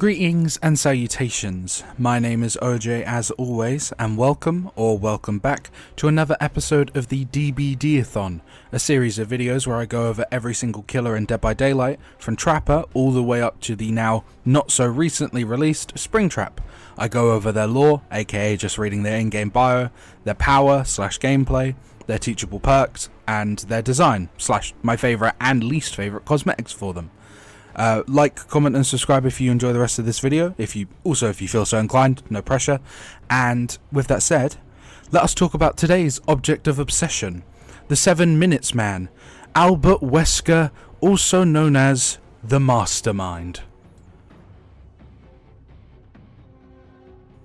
Greetings and salutations, my name is OJ as always, and welcome or welcome back to another episode of the DBDathon, a series of videos where I go over every single killer in Dead by Daylight, from Trapper all the way up to the now not so recently released Springtrap. I go over their lore, aka just reading their in-game bio, their power / gameplay, their teachable perks, and their design / my favourite and least favourite cosmetics for them. Like, comment and subscribe if you enjoy the rest of this video, if you feel so inclined, no pressure. And with that said, let us talk about today's object of obsession, the 7 Minutes Man, AlbertWesker, also known as the Mastermind.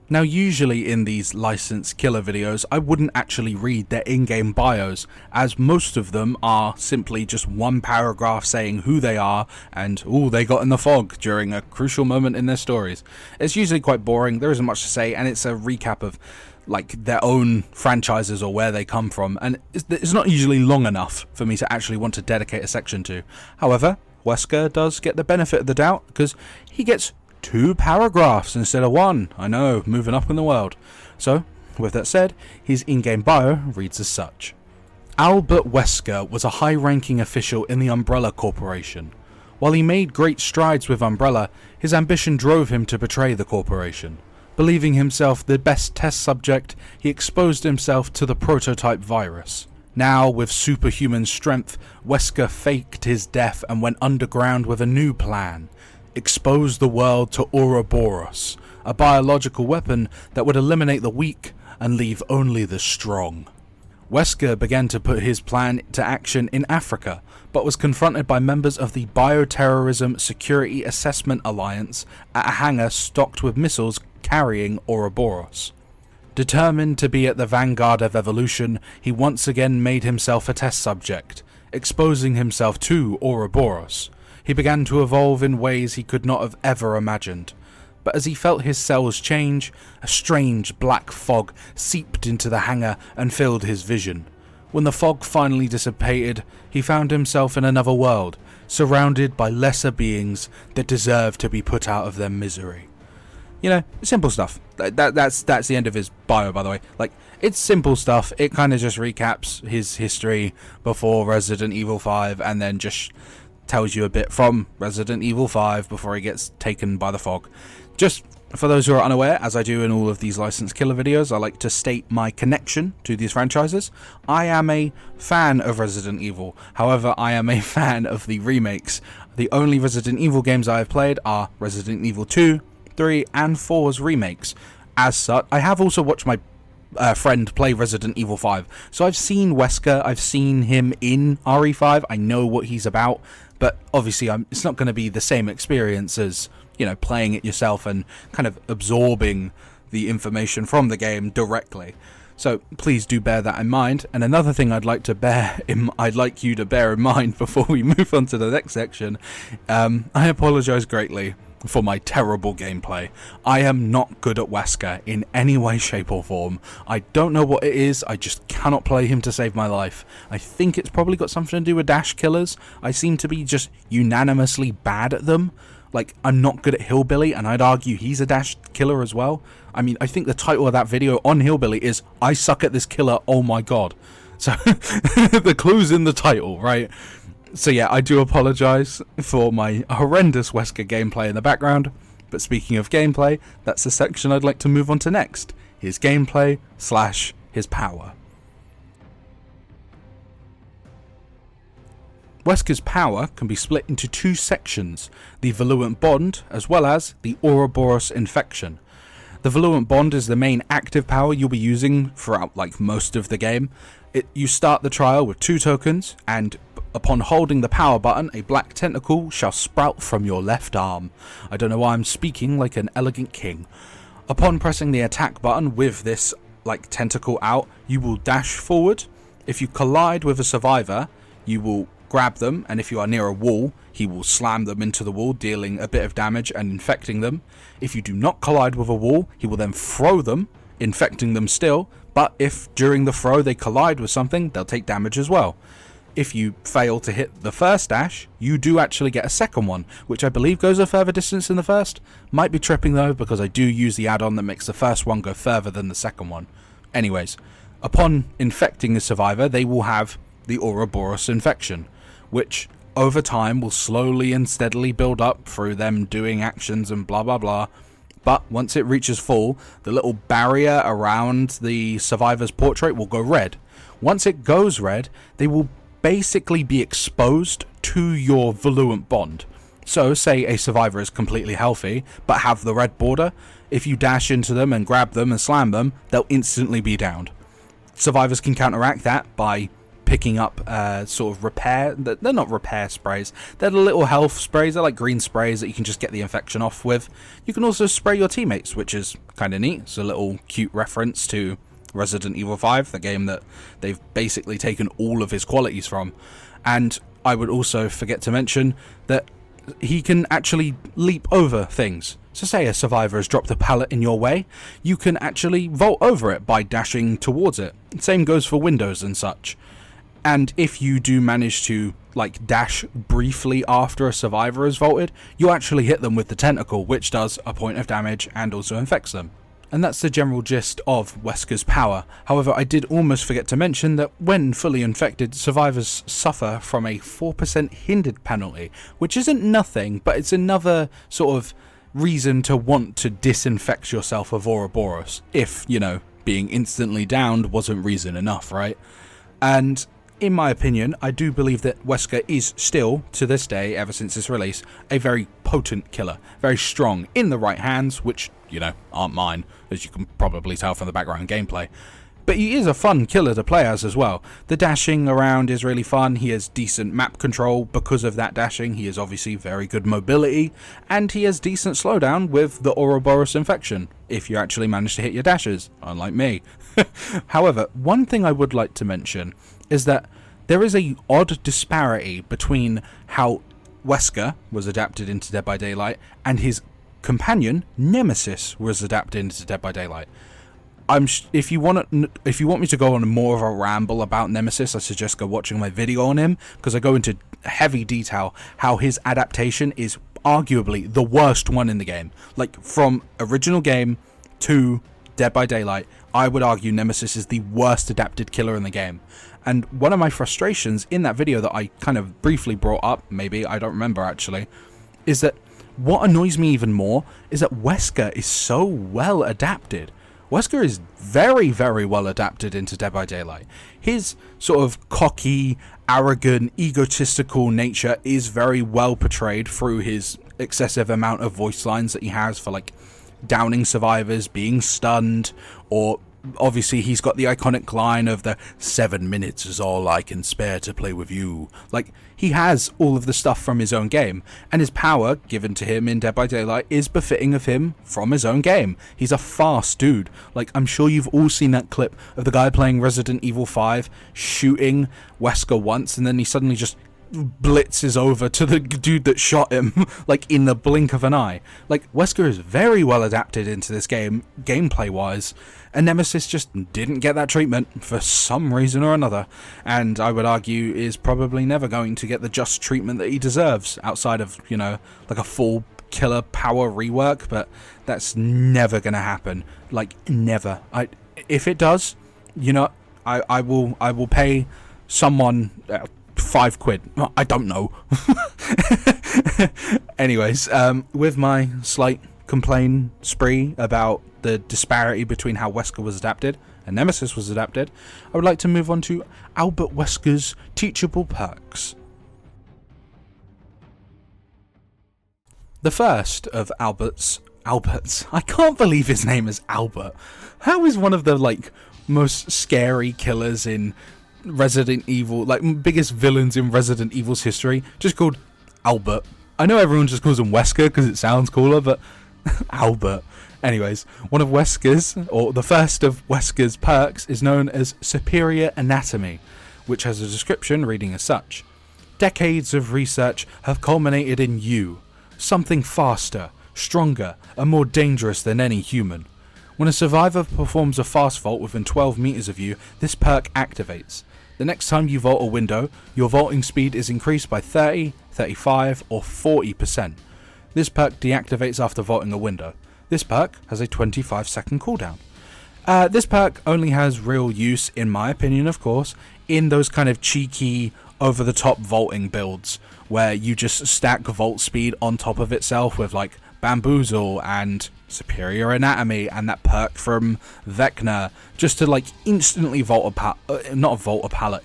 Now, usually in these licensed killer videos, I wouldn't actually read their in-game bios, as most of them are simply just one paragraph saying who they are and all they got in the fog during a crucial moment in their stories. It's usually quite boring, there isn't much to say, and it's a recap of like their own franchises or where they come from, and it's not usually long enough for me to actually want to dedicate a section to. However, Wesker does get the benefit of the doubt because he gets 2 paragraphs instead of 1. I know, moving up in the world. So, with that said, his in-game bio reads as such. AlbertWesker was a high-ranking official in the Umbrella Corporation. While he made great strides with Umbrella, his ambition drove him to betray the corporation. Believing himself the best test subject, he exposed himself to the prototype virus. Now, with superhuman strength, Wesker faked his death and went underground with a new plan. Expose the world to Ouroboros, a biological weapon that would eliminate the weak and leave only the strong. Wesker began to put his plan to action in Africa, but was confronted by members of the Bioterrorism Security Assessment Alliance at a hangar stocked with missiles carrying Ouroboros. Determined to be at the vanguard of evolution, he once again made himself a test subject, exposing himself to Ouroboros. He began to evolve in ways he could not have ever imagined. But as he felt his cells change, a strange black fog seeped into the hangar and filled his vision. When the fog finally dissipated, he found himself in another world, surrounded by lesser beings that deserved to be put out of their misery. You know, simple stuff. That's the end of his bio, by the way. Like, it's simple stuff. It kind of just recaps his history before Resident Evil 5 and then just tells you a bit from Resident Evil 5 before he gets taken by the fog. Just for those who are unaware, as I do in all of these licensed killer videos, I like to state my connection to these franchises. I am a fan of Resident Evil, however I am a fan of the remakes. The only Resident Evil games I have played are Resident Evil 2, 3 and 4's remakes. As such, I have also watched my friend play Resident Evil 5, so I've seen Wesker, I've seen him in RE5, I know what he's about. But obviously it's not going to be the same experience as, you know, playing it yourself and kind of absorbing the information from the game directly. So please do bear that in mind. And another thing I'd like you to bear in mind before we move on to the next section, I apologize greatly for my terrible gameplay. I am not good at Wesker in any way, shape or form. I don't know what it is, I just cannot play him to save my life. I think it's probably got something to do with dash killers. I seem to be just unanimously bad at them. Like, I'm not good at Hillbilly, and I'd argue he's a dash killer as well. I mean, I think the title of that video on Hillbilly is, I suck at this killer, oh my god. So, the clue's in the title, right? So yeah, I do apologise for my horrendous Wesker gameplay in the background, but speaking of gameplay, that's the section I'd like to move on to next, his gameplay / his power. Wesker's power can be split into 2 sections, the Virulent Bond as well as the Ouroboros Infection. The Virulent Bond is the main active power you'll be using throughout like most of the game. You start the trial with 2 tokens, and upon holding the power button, a black tentacle shall sprout from your left arm. I don't know why I'm speaking like an elegant king. Upon pressing the attack button with this like tentacle out, you will dash forward. If you collide with a survivor, you will grab them, and if you are near a wall, he will slam them into the wall, dealing a bit of damage and infecting them. If you do not collide with a wall, he will then throw them, infecting them still, but if during the throw they collide with something, they'll take damage as well. if you fail to hit the first dash, you do actually get a second one, which I believe goes a further distance than the first. Might be tripping though, because I do use the add-on that makes the first one go further than the second one. Anyways, upon infecting the survivor, they will have the Ouroboros infection, which over time will slowly and steadily build up through them doing actions and blah blah blah. But once it reaches full, the little barrier around the survivor's portrait will go red. Once it goes red, they will basically be exposed to your Voluant bond. So say a survivor is completely healthy but have the red border, if you dash into them and grab them and slam them, they'll instantly be downed. Survivors can counteract that by picking up sort of repair, they're not repair sprays, they're the little health sprays, they're like green sprays that you can just get the infection off with. You can also spray your teammates, which is kind of neat. It's a little cute reference to Resident Evil 5, the game that they've basically taken all of his qualities from. And I would also forget to mention that he can actually leap over things. So say a survivor has dropped a pallet in your way, you can actually vault over it by dashing towards it. Same goes for windows and such. And if you do manage to like dash briefly after a survivor is vaulted, you actually hit them with the tentacle, which does a point of damage and also infects them. And that's the general gist of Wesker's power. However, I did almost forget to mention that when fully infected, survivors suffer from a 4% hindered penalty, which isn't nothing, but it's another sort of reason to want to disinfect yourself of Ouroboros, if, you know, being instantly downed wasn't reason enough, right? And in my opinion, I do believe that Wesker is still, to this day, ever since its release, a very potent killer. Very strong in the right hands, which, you know, aren't mine, as you can probably tell from the background gameplay. But he is a fun killer to play as well. The dashing around is really fun, he has decent map control because of that dashing, he has obviously very good mobility, and he has decent slowdown with the Ouroboros infection, if you actually manage to hit your dashes, unlike me. However, one thing I would like to mention is that there is a odd disparity between how Wesker was adapted into Dead by Daylight and his companion Nemesis was adapted into Dead by Daylight. If you want me to go on more of a ramble about Nemesis, I suggest go watching my video on him, because I go into heavy detail how his adaptation is arguably the worst one in the game. Like, from original game to Dead by Daylight, I would argue Nemesis is the worst adapted killer in the game. And one of my frustrations in that video that I kind of briefly brought up, maybe, I don't remember actually, is that what annoys me even more is that Wesker is so well adapted. Wesker is very, very well adapted into Dead by Daylight. His sort of cocky, arrogant, egotistical nature is very well portrayed through his excessive amount of voice lines that he has for, like, downing survivors, being stunned, or obviously he's got the iconic line of the 7 minutes is all I can spare to play with you. Like, he has all of the stuff from his own game, and his power given to him in Dead by Daylight is befitting of him from his own game. He's a fast dude. Like, I'm sure you've all seen that clip of the guy playing Resident Evil 5 shooting Wesker once, and then he suddenly just blitzes over to the dude that shot him like in the blink of an eye. Like, Wesker is very well adapted into this game gameplay wise, and Nemesis just didn't get that treatment for some reason or another, and I would argue is probably never going to get the just treatment that he deserves outside of, you know, like a full killer power rework. But that's never gonna happen. Like, never. If it does, you know, I will pay someone £5. I don't know. Anyways, with my slight complaint spree about the disparity between how Wesker was adapted and Nemesis was adapted, I would like to move on to AlbertWesker's teachable perks. The first of Albert's, I can't believe his name is Albert. How is one of the, like, most scary killers in Resident Evil, like, biggest villains in Resident Evil's history, just called Albert? I know everyone just calls him Wesker because it sounds cooler, but Albert. Anyways, one of Wesker's, or the first of Wesker's perks is known as Superior Anatomy, which has a description reading as such: decades of research have culminated in you, something faster, stronger, and more dangerous than any human. When a survivor performs a fast vault within 12 meters of you, this perk activates. The next time you vault a window, your vaulting speed is increased by 30, 35 or 40%. This perk deactivates after vaulting a window. This perk has a 25-second cooldown. This perk only has real use, in my opinion of course, in those kind of cheeky, over-the-top vaulting builds, where you just stack vault speed on top of itself with like Bamboozle and Superior Anatomy and that perk from Vecna, just to like instantly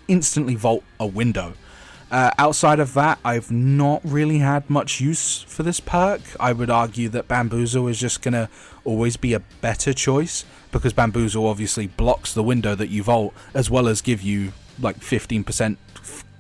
instantly vault a window. Outside of that, I've not really had much use for this perk. I would argue that Bamboozle is just going to always be a better choice, because Bamboozle obviously blocks the window that you vault, as well as give you like 15%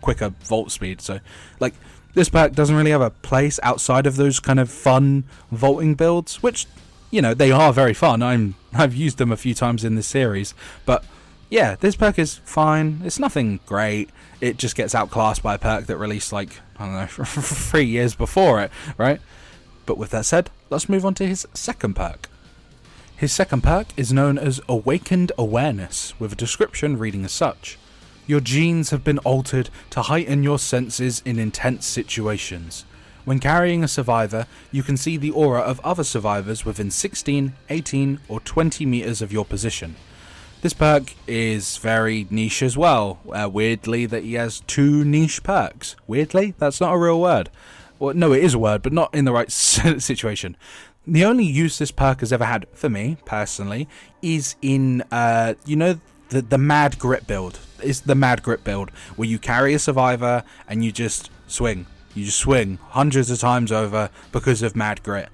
quicker vault speed. So like, this perk doesn't really have a place outside of those kind of fun vaulting builds, which, you know, they are very fun. I've used them a few times in this series, but yeah, this perk is fine. It's nothing great. It just gets outclassed by a perk that released like, I don't know, 3 years before it, right? But with that said, let's move on to his second perk. His second perk is known as Awakened Awareness, with a description reading as such. Your genes have been altered to heighten your senses in intense situations. When carrying a survivor, you can see the aura of other survivors within 16, 18 or 20 meters of your position. This perk is very niche as well. Weirdly, that he has 2 niche perks. Weirdly? That's not a real word. Well, no, it is a word, but not in the right situation. The only use this perk has ever had, for me, personally, is in, you know, the Mad Grip build. It's the Mad Grip build, where you carry a survivor and you just swing. You just swing hundreds of times over because of Mad Grit.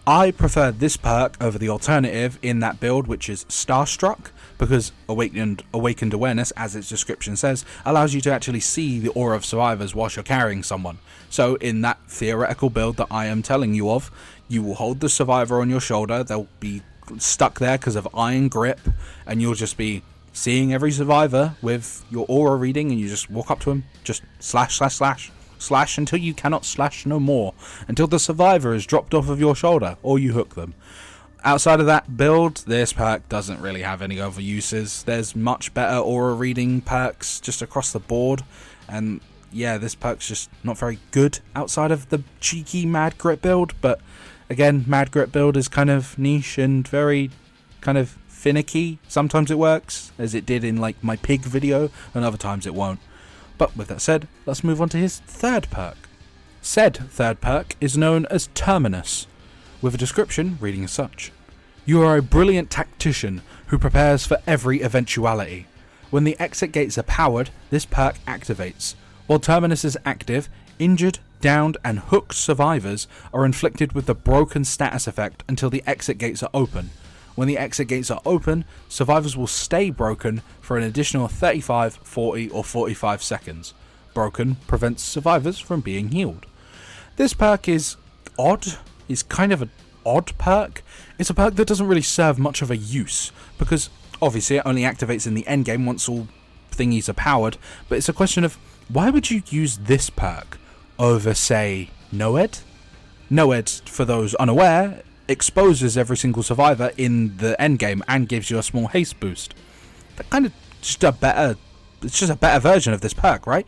I prefer this perk over the alternative in that build, which is Starstruck, because Awakened Awareness, as its description says, allows you to actually see the aura of survivors whilst you're carrying someone. So in that theoretical build that I am telling you of, you will hold the survivor on your shoulder, they'll be stuck there because of iron grip, and you'll just be seeing every survivor with your aura reading, and you just walk up to them, just slash, slash, slash, slash until you cannot slash no more, until the survivor is dropped off of your shoulder, or you hook them. Outside of that build, this perk doesn't really have any other uses. There's much better aura reading perks just across the board, and yeah, this perk's just not very good outside of the cheeky Mad Grip build. But again, Mad Grip build is kind of niche and very kind of finicky. Sometimes it works, as it did in like my pig video, and other times it won't. But with that said, let's move on to his third perk. Said third perk is known as Terminus, with a description reading as such. You are a brilliant tactician who prepares for every eventuality. When the exit gates are powered, this perk activates. While Terminus is active, injured, downed and hooked survivors are inflicted with the broken status effect until the exit gates are open. When the exit gates are open, survivors will stay broken for an additional 35, 40 or 45 seconds. Broken prevents survivors from being healed. This perk is odd. It's kind of an odd perk. It's a perk that doesn't really serve much of a use, because obviously it only activates in the endgame once all thingies are powered, but it's a question of why would you use this perk over, say, Noed? Noed, for those unaware, exposes every single survivor in the endgame and gives you a small haste boost. That kind of it's just a better version of this perk, right?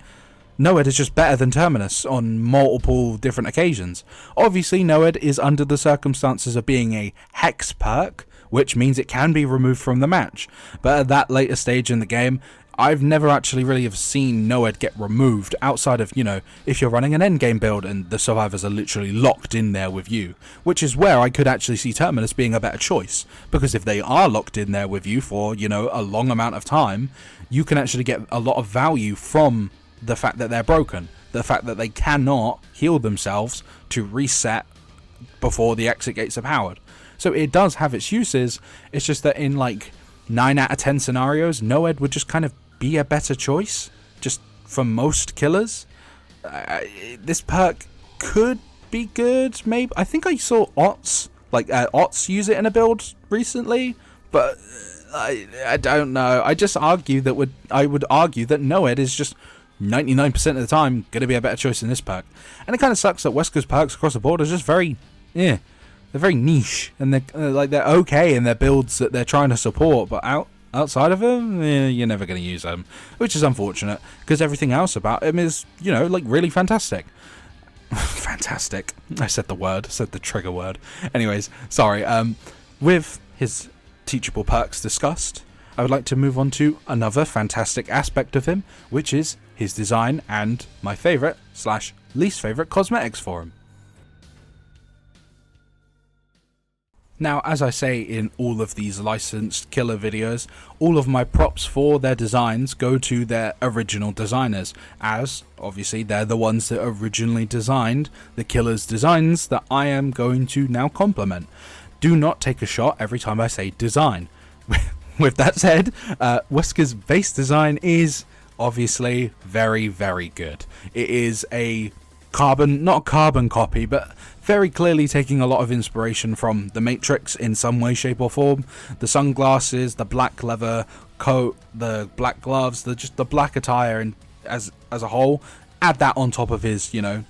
Noed is just better than Terminus on multiple different occasions. Obviously, Noed is under the circumstances of being a Hex perk, which means it can be removed from the match. But at that later stage in the game, I've never actually really have seen Noed get removed outside of, you know, if you're running an endgame build and the survivors are literally locked in there with you, which is where I could actually see Terminus being a better choice, because if they are locked in there with you for, you know, a long amount of time, you can actually get a lot of value from the fact that they're broken, the fact that they cannot heal themselves to reset before the exit gates are powered. So it does have its uses. It's just that in like 9 out of 10 scenarios, Noed would just kind of be a better choice, just for most killers. This perk could be good, maybe. I think I saw Ots use it in a build recently, but I don't know. I would argue that Noed is just 99% of the time going to be a better choice than this perk. And it kind of sucks that Wesker's perks across the board are just very, they're very niche, and they're okay in their builds that they're trying to support, but outside of him, you're never going to use him, which is unfortunate, because everything else about him is, you know, like, really fantastic. Fantastic. I said the trigger word. Anyways, sorry. With his teachable perks discussed, I would like to move on to another fantastic aspect of him, which is his design and my favourite / least favourite cosmetics for him. Now, as I say in all of these licensed killer videos, all of my props for their designs go to their original designers, as obviously they're the ones that originally designed the killer's designs that I am going to now compliment. Do not take a shot every time I say design. With that said, Wesker's base design is obviously very, very good. It is a not a carbon copy, but very clearly taking a lot of inspiration from the Matrix in some way, shape or form. The sunglasses, the black leather coat, the black gloves, just the black attire, and as a whole, add that on top of his, you know,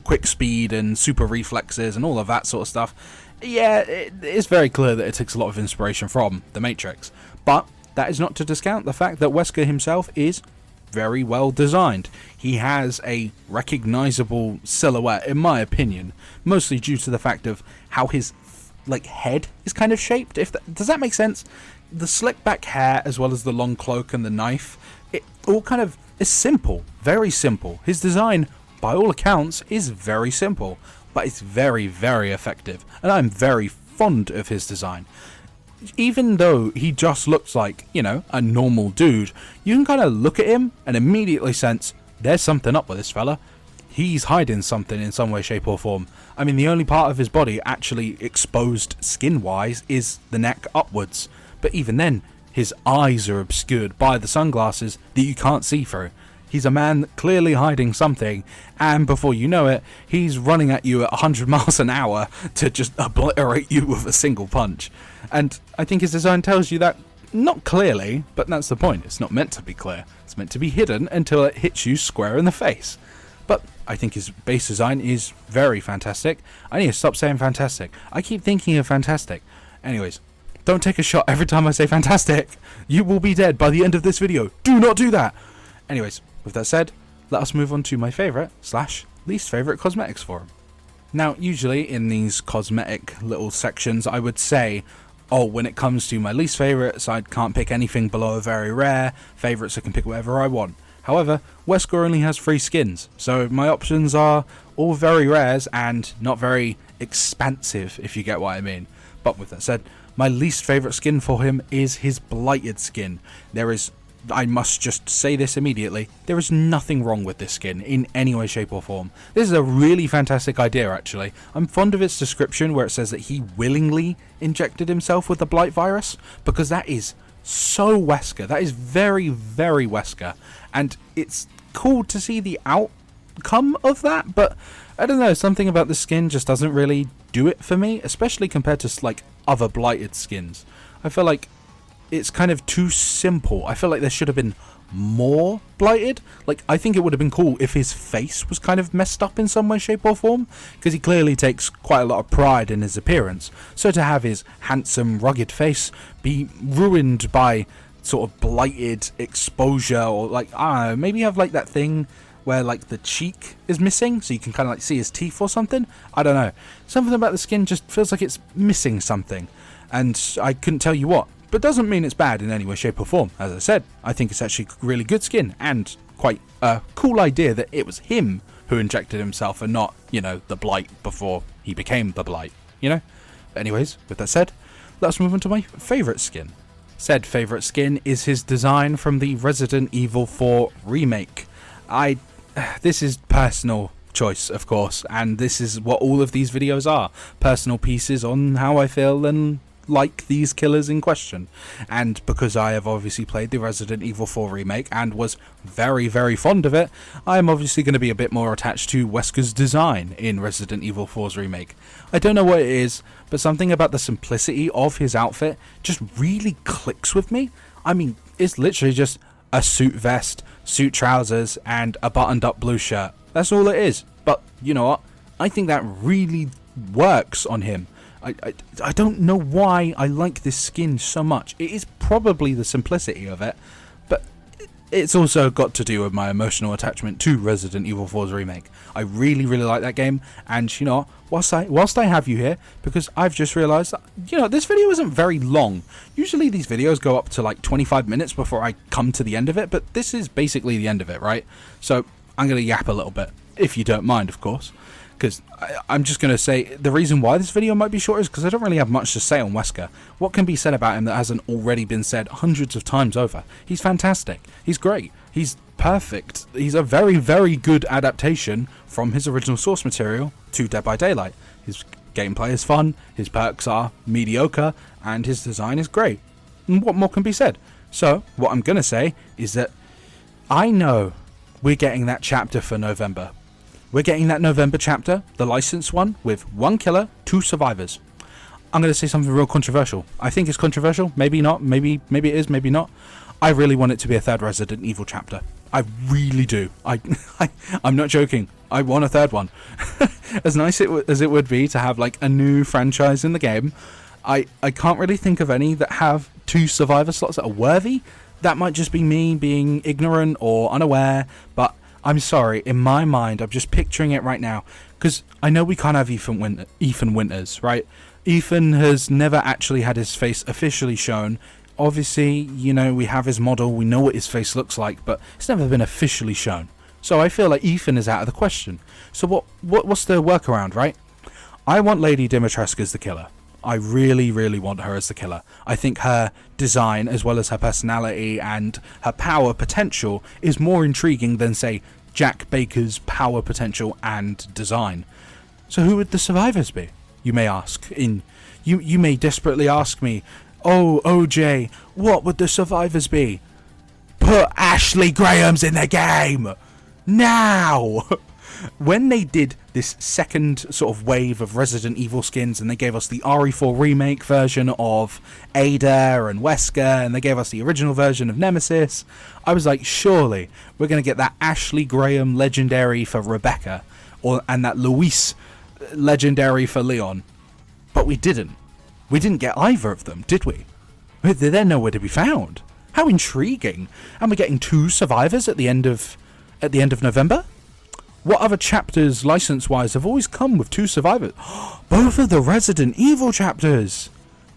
quick speed and super reflexes and all of that sort of stuff. Yeah, it's very clear that it takes a lot of inspiration from the Matrix, but that is not to discount the fact that Wesker himself is very well designed. He has a recognizable silhouette, in my opinion, mostly due to the fact of how his head is kind of shaped. Does that make sense? The slick back hair, as well as the long cloak and the knife, it all kind of is simple, very simple. His design, by all accounts, is very simple, but it's very, very effective, and I'm very fond of his design. Even though he just looks like, you know, a normal dude, you can kind of look at him and immediately sense there's something up with this fella. He's hiding something in some way, shape or form. I mean, the only part of his body actually exposed skin-wise is the neck upwards. But even then, his eyes are obscured by the sunglasses that you can't see through. He's a man clearly hiding something, and before you know it, he's running at you at 100 miles an hour to just obliterate you with a single punch. And I think his design tells you that, not clearly, but that's the point. It's not meant to be clear. It's meant to be hidden until it hits you square in the face. But I think his base design is very fantastic. I need to stop saying fantastic. I keep thinking of fantastic. Anyways, don't take a shot every time I say fantastic. You will be dead by the end of this video. Do not do that. Anyways, with that said, let us move on to my favourite / least favourite cosmetics for him. Now, usually in these cosmetic little sections, I would say, oh, when it comes to my least favourites, I can't pick anything below a very rare. Favourites, I can pick whatever I want. However, Wesker only has 3 skins, so my options are all very rares and not very expansive, if you get what I mean. But with that said, my least favourite skin for him is his Blighted skin. I must just say this immediately, there is nothing wrong with this skin in any way, shape or form. This is a really fantastic idea, actually. I'm fond of its description where it says that he willingly injected himself with the Blight virus, because that is so Wesker. That is very, very Wesker. And it's cool to see the outcome of that, but I don't know, something about the skin just doesn't really do it for me, especially compared to other Blighted skins. I feel like it's kind of too simple. I feel like there should have been more Blighted. I think it would have been cool if his face was kind of messed up in some way, shape or form, because he clearly takes quite a lot of pride in his appearance. So to have his handsome, rugged face be ruined by sort of Blighted exposure, or I don't know, maybe have that thing where the cheek is missing, so you can kind of see his teeth or something. I don't know. Something about the skin just feels like it's missing something, and I couldn't tell you what. But doesn't mean it's bad in any way, shape or form. As I said, I think it's actually really good skin, and quite a cool idea that it was him who injected himself and not, the Blight before he became the Blight, Anyways, with that said, let's move on to my favourite skin. Said favourite skin is his design from the Resident Evil 4 remake. This is personal choice, of course, and this is what all of these videos are. Personal pieces on how I feel and like these killers in question. And because I have obviously played the Resident Evil 4 remake and was very, very fond of it, I am obviously going to be a bit more attached to Wesker's design in Resident Evil 4's remake. I don't know what it is, but something about the simplicity of his outfit just really clicks with me. I mean, it's literally just a suit vest, suit trousers, and a buttoned up blue shirt. That's all it is. But you know what? I think that really works on him. I don't know why I like this skin so much. It is probably the simplicity of it, but it's also got to do with my emotional attachment to Resident Evil 4's remake. I really, really like that game, and you know, whilst I have you here, because I've just realised that, you know, this video isn't very long. Usually these videos go up to like 25 minutes before I come to the end of it, but this is basically the end of it, right? So I'm going to yap a little bit, if you don't mind, of course, because I'm just going to say the reason why this video might be short is because I don't really have much to say on Wesker. What can be said about him that hasn't already been said hundreds of times over? He's fantastic. He's great. He's perfect. He's a very, very good adaptation from his original source material to Dead by Daylight. His gameplay is fun, his perks are mediocre, and his design is great. And what more can be said? So, what I'm going to say is that I know we're getting that chapter for November. We're getting that November chapter, the licensed one, with 1 killer, 2 survivors. I'm going to say something real controversial. I think it's controversial. Maybe not. Maybe it is. Maybe not. I really want it to be a 3rd Resident Evil chapter. I really do. I'm not joking. I want a 3rd one. As nice as it would be to have like a new franchise in the game, I can't really think of any that have 2 survivor slots that are worthy. That might just be me being ignorant or unaware, but I'm sorry, in my mind, I'm just picturing it right now, because I know we can't have Ethan Winters, right? Ethan has never actually had his face officially shown. Obviously, you know, we have his model, we know what his face looks like, but it's never been officially shown. So I feel like Ethan is out of the question. So what's the workaround, right? I want Lady Dimitrescu as the killer. I really, really want her as the killer. I think her design, as well as her personality and her power potential, is more intriguing than, say, Jack Baker's power potential and design. So who would the survivors be, you may ask? You may desperately ask me, oh, OJ, what would the survivors be? Put Ashley Graham's in the game! Now! When they did this second sort of wave of Resident Evil skins, and they gave us the RE4 remake version of Ada and Wesker, and they gave us the original version of Nemesis, I was like, surely we're going to get that Ashley Graham legendary for Rebecca, and that Luis legendary for Leon. But we didn't. We didn't get either of them, did we? They're nowhere to be found. How intriguing. And we're getting 2 survivors at the end of November? What other chapters, license-wise, have always come with 2 survivors? Both of the Resident Evil chapters!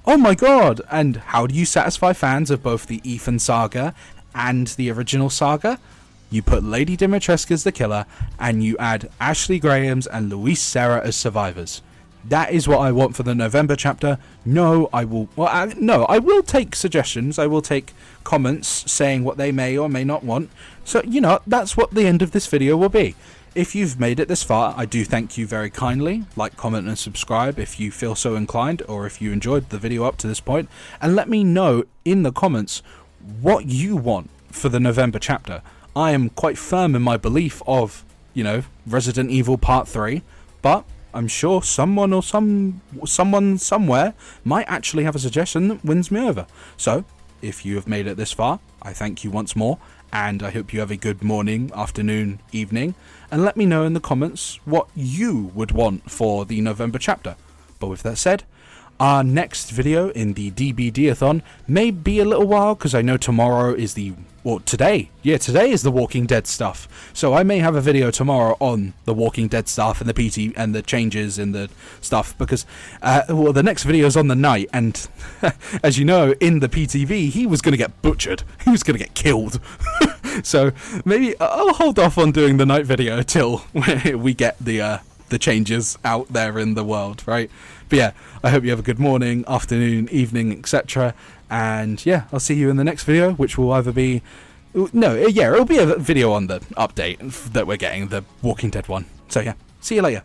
Oh my god! And how do you satisfy fans of both the Ethan saga and the original saga? You put Lady Dimitrescu as the killer, and you add Ashley Graham's and Luis Serra as survivors. That is what I want for the November chapter. No, I will take suggestions. I will take comments saying what they may or may not want. So, you know, that's what the end of this video will be. If you've made it this far, I do thank you very kindly. Like, comment and subscribe if you feel so inclined, or if you enjoyed the video up to this point. And let me know in the comments what you want for the November chapter. I am quite firm in my belief of, you know, Resident Evil Part 3, but I'm sure someone somewhere might actually have a suggestion that wins me over. So, if you have made it this far, I thank you once more, and I hope you have a good morning, afternoon, evening, and let me know in the comments what you would want for the November chapter. But with that said, our next video in the DBD-a-thon may be a little while, because I know tomorrow is today is the Walking Dead stuff. So I may have a video tomorrow on the Walking Dead stuff and the PT and the changes in the stuff, because the next video is on the night, and as you know, in the PTV he was going to get butchered. He was going to get killed. So maybe I'll hold off on doing the night video till we get the changes out there in the world, right? But yeah, I hope you have a good morning, afternoon, evening, etc. And yeah, I'll see you in the next video, which will either be... it'll be a video on the update that we're getting, the Walking Dead one. So yeah, see you later.